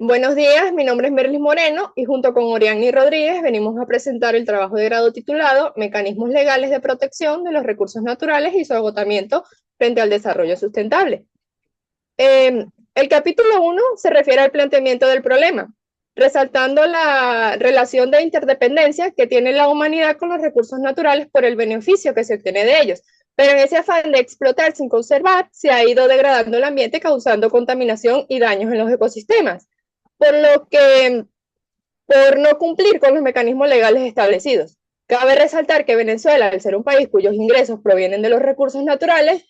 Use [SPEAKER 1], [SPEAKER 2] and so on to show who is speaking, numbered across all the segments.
[SPEAKER 1] Buenos días, mi nombre es Merlis Moreno y junto con Oriani Rodríguez venimos a presentar el trabajo de grado titulado Mecanismos legales de protección de los recursos naturales y su agotamiento frente al desarrollo sustentable. El capítulo 1 se refiere al planteamiento del problema, resaltando la relación de interdependencia que tiene la humanidad con los recursos naturales por el beneficio que se obtiene de ellos. Pero en ese afán de explotar sin conservar, se ha ido degradando el ambiente, causando contaminación y daños en los ecosistemas, por lo que, por no cumplir con los mecanismos legales establecidos. Cabe resaltar que Venezuela, al ser un país cuyos ingresos provienen de los recursos naturales,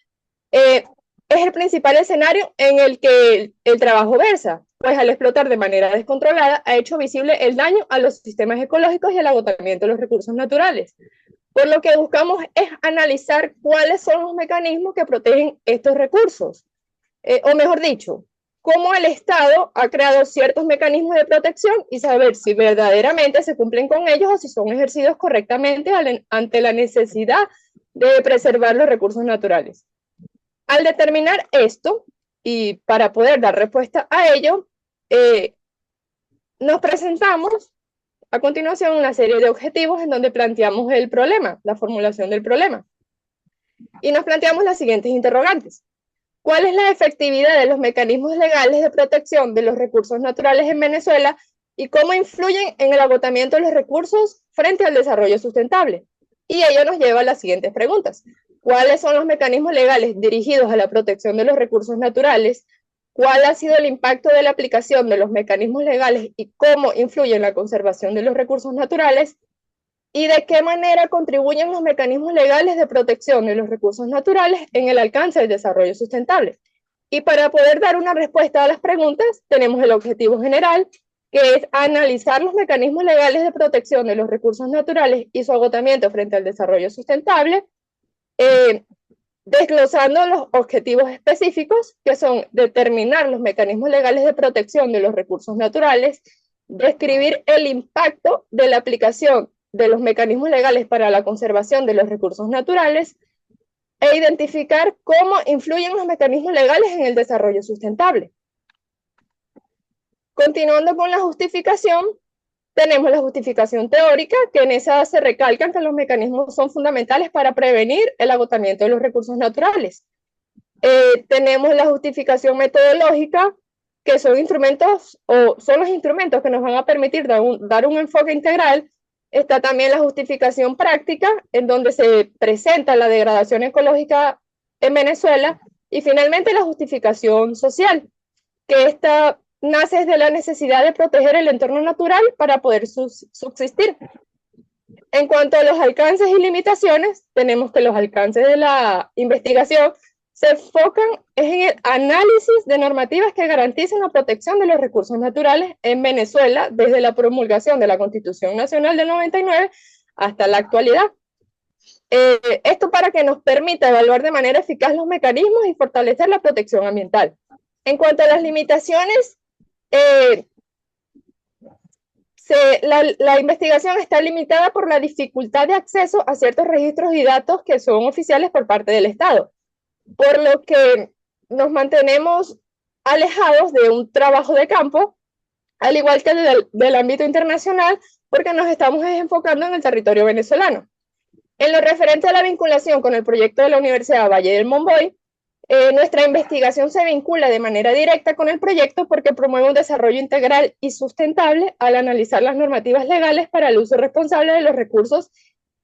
[SPEAKER 1] es el principal escenario en el que el trabajo versa, pues al explotar de manera descontrolada ha hecho visible el daño a los sistemas ecológicos y el agotamiento de los recursos naturales. Por lo que buscamos es analizar cuáles son los mecanismos que protegen estos recursos, o mejor dicho, cómo el Estado ha creado ciertos mecanismos de protección y saber si verdaderamente se cumplen con ellos o si son ejercidos correctamente ante la necesidad de preservar los recursos naturales. Al determinar esto, y para poder dar respuesta a ello, nos presentamos a continuación una serie de objetivos en donde planteamos el problema, la formulación del problema. Y nos planteamos las siguientes interrogantes. ¿Cuál es la efectividad de los mecanismos legales de protección de los recursos naturales en Venezuela y cómo influyen en el agotamiento de los recursos frente al desarrollo sustentable? Y ello nos lleva a las siguientes preguntas. ¿Cuáles son los mecanismos legales dirigidos a la protección de los recursos naturales? ¿Cuál ha sido el impacto de la aplicación de los mecanismos legales y cómo influye en la conservación de los recursos naturales? ¿Y de qué manera contribuyen los mecanismos legales de protección de los recursos naturales en el alcance del desarrollo sustentable? Y para poder dar una respuesta a las preguntas, tenemos el objetivo general, que es analizar los mecanismos legales de protección de los recursos naturales y su agotamiento frente al desarrollo sustentable, desglosando los objetivos específicos, que son determinar los mecanismos legales de protección de los recursos naturales, describir el impacto de la aplicación de los mecanismos legales para la conservación de los recursos naturales e identificar cómo influyen los mecanismos legales en el desarrollo sustentable. Continuando con la justificación, tenemos la justificación teórica, que en esa se recalcan que los mecanismos son fundamentales para prevenir el agotamiento de los recursos naturales. Tenemos la justificación metodológica, que son instrumentos o son los instrumentos que nos van a permitir dar un enfoque integral. Está también la justificación práctica, en donde se presenta la degradación ecológica en Venezuela, y finalmente la justificación social, que esta nace de la necesidad de proteger el entorno natural para poder subsistir. En cuanto a los alcances y limitaciones, tenemos que los alcances de la investigación se enfocan en el análisis de normativas que garanticen la protección de los recursos naturales en Venezuela desde la promulgación de la Constitución Nacional del 99 hasta la actualidad. Esto para que nos permita evaluar de manera eficaz los mecanismos y fortalecer la protección ambiental. En cuanto a las limitaciones, la investigación está limitada por la dificultad de acceso a ciertos registros y datos que son oficiales por parte del Estado, por lo que nos mantenemos alejados de un trabajo de campo, al igual que del ámbito internacional, porque nos estamos enfocando en el territorio venezolano. En lo referente a la vinculación con el proyecto de la Universidad Valle del Monboy, nuestra investigación se vincula de manera directa con el proyecto porque promueve un desarrollo integral y sustentable al analizar las normativas legales para el uso responsable de los recursos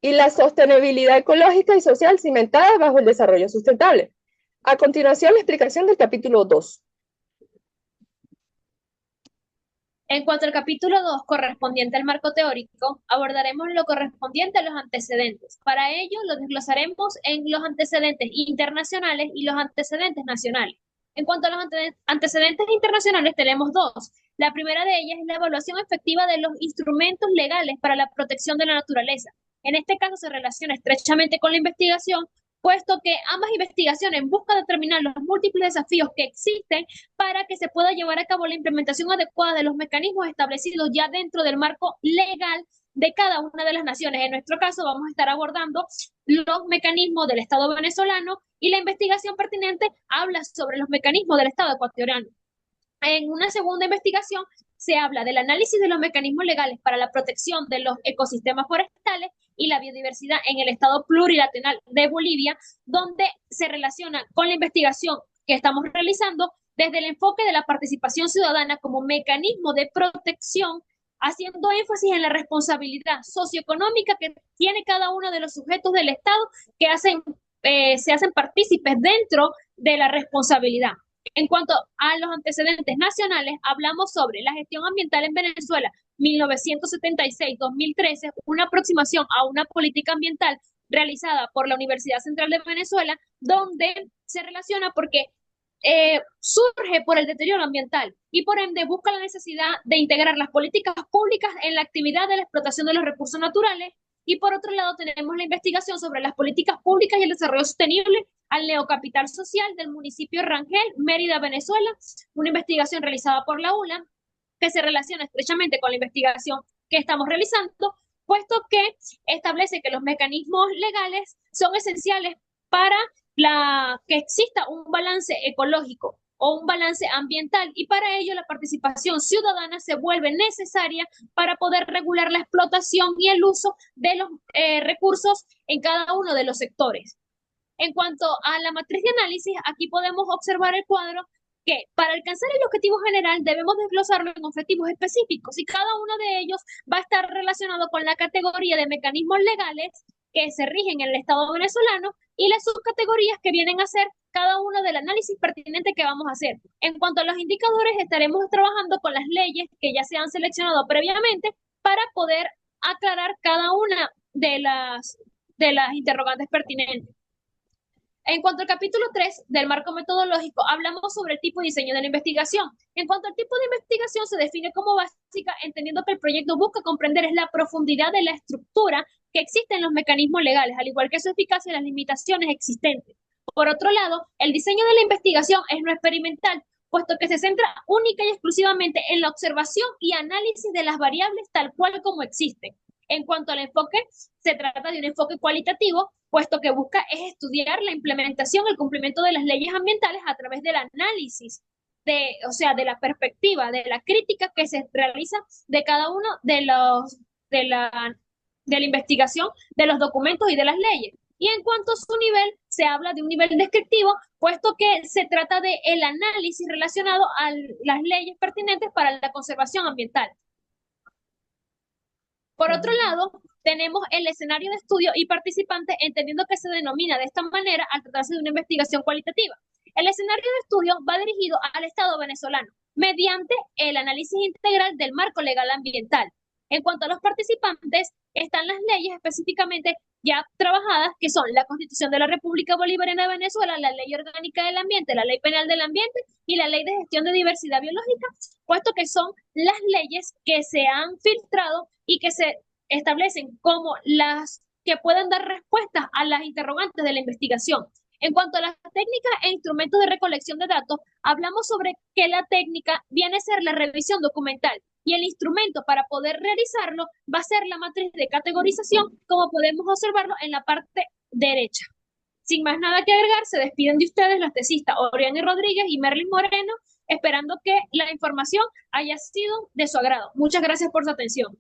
[SPEAKER 1] y la sostenibilidad ecológica y social cimentada bajo el desarrollo sustentable. A continuación, la explicación del capítulo 2.
[SPEAKER 2] En cuanto al capítulo 2, correspondiente al marco teórico, abordaremos lo correspondiente a los antecedentes. Para ello, lo desglosaremos en los antecedentes internacionales y los antecedentes nacionales. En cuanto a los antecedentes internacionales, tenemos dos. La primera de ellas es la evaluación efectiva de los instrumentos legales para la protección de la naturaleza. En este caso, se relaciona estrechamente con la investigación, puesto que ambas investigaciones buscan determinar los múltiples desafíos que existen para que se pueda llevar a cabo la implementación adecuada de los mecanismos establecidos ya dentro del marco legal de cada una de las naciones. En nuestro caso vamos a estar abordando los mecanismos del Estado venezolano y la investigación pertinente habla sobre los mecanismos del Estado ecuatoriano. En una segunda investigación se habla del análisis de los mecanismos legales para la protección de los ecosistemas forestales y la biodiversidad en el estado plurilateral de Bolivia, donde se relaciona con la investigación que estamos realizando desde el enfoque de la participación ciudadana como mecanismo de protección, haciendo énfasis en la responsabilidad socioeconómica que tiene cada uno de los sujetos del Estado que se hacen partícipes dentro de la responsabilidad. En cuanto a los antecedentes nacionales, hablamos sobre la gestión ambiental en Venezuela 1976-2013, una aproximación a una política ambiental realizada por la Universidad Central de Venezuela, donde se relaciona porque surge por el deterioro ambiental y por ende busca la necesidad de integrar las políticas públicas en la actividad de la explotación de los recursos naturales. Y por otro lado tenemos la investigación sobre las políticas públicas y el desarrollo sostenible al neocapital social del municipio Rangel, Mérida, Venezuela, una investigación realizada por la ULA que se relaciona estrechamente con la investigación que estamos realizando, puesto que establece que los mecanismos legales son esenciales para que exista un balance ecológico o un balance ambiental, y para ello la participación ciudadana se vuelve necesaria para poder regular la explotación y el uso de los recursos en cada uno de los sectores. En cuanto a la matriz de análisis, aquí podemos observar el cuadro que para alcanzar el objetivo general debemos desglosarlo en objetivos específicos y cada uno de ellos va a estar relacionado con la categoría de mecanismos legales que se rigen en el Estado venezolano y las subcategorías que vienen a ser cada uno del análisis pertinente que vamos a hacer. En cuanto a los indicadores, estaremos trabajando con las leyes que ya se han seleccionado previamente para poder aclarar cada una de las interrogantes pertinentes. En cuanto al capítulo 3 del marco metodológico, hablamos sobre el tipo de diseño de la investigación. En cuanto al tipo de investigación, se define como básica, entendiendo que el proyecto busca comprender es la profundidad de la estructura que existe en los mecanismos legales, al igual que su eficacia y las limitaciones existentes. Por otro lado, el diseño de la investigación es no experimental, puesto que se centra única y exclusivamente en la observación y análisis de las variables tal cual como existen. En cuanto al enfoque, se trata de un enfoque cualitativo, puesto que busca es estudiar la implementación, el cumplimiento de las leyes ambientales a través del análisis, de la perspectiva, de la crítica que se realiza de cada uno de la investigación, de los documentos y de las leyes. Y en cuanto a su nivel, se habla de un nivel descriptivo, puesto que se trata de el análisis relacionado a las leyes pertinentes para la conservación ambiental. Por otro lado, tenemos el escenario de estudio y participantes, entendiendo que se denomina de esta manera al tratarse de una investigación cualitativa. El escenario de estudio va dirigido al Estado venezolano mediante el análisis integral del marco legal ambiental. En cuanto a los participantes, están las leyes específicamente ya trabajadas, que son la Constitución de la República Bolivariana de Venezuela, la Ley Orgánica del Ambiente, la Ley Penal del Ambiente y la Ley de Gestión de Diversidad Biológica, puesto que son las leyes que se han filtrado y que se establecen como las que pueden dar respuestas a las interrogantes de la investigación. En cuanto a las técnicas e instrumentos de recolección de datos, hablamos sobre que la técnica viene a ser la revisión documental y el instrumento para poder realizarlo va a ser la matriz de categorización, como podemos observarlo en la parte derecha. Sin más nada que agregar, se despiden de ustedes los tesistas Oriani Rodríguez y Merlin Moreno, esperando que la información haya sido de su agrado. Muchas gracias por su atención.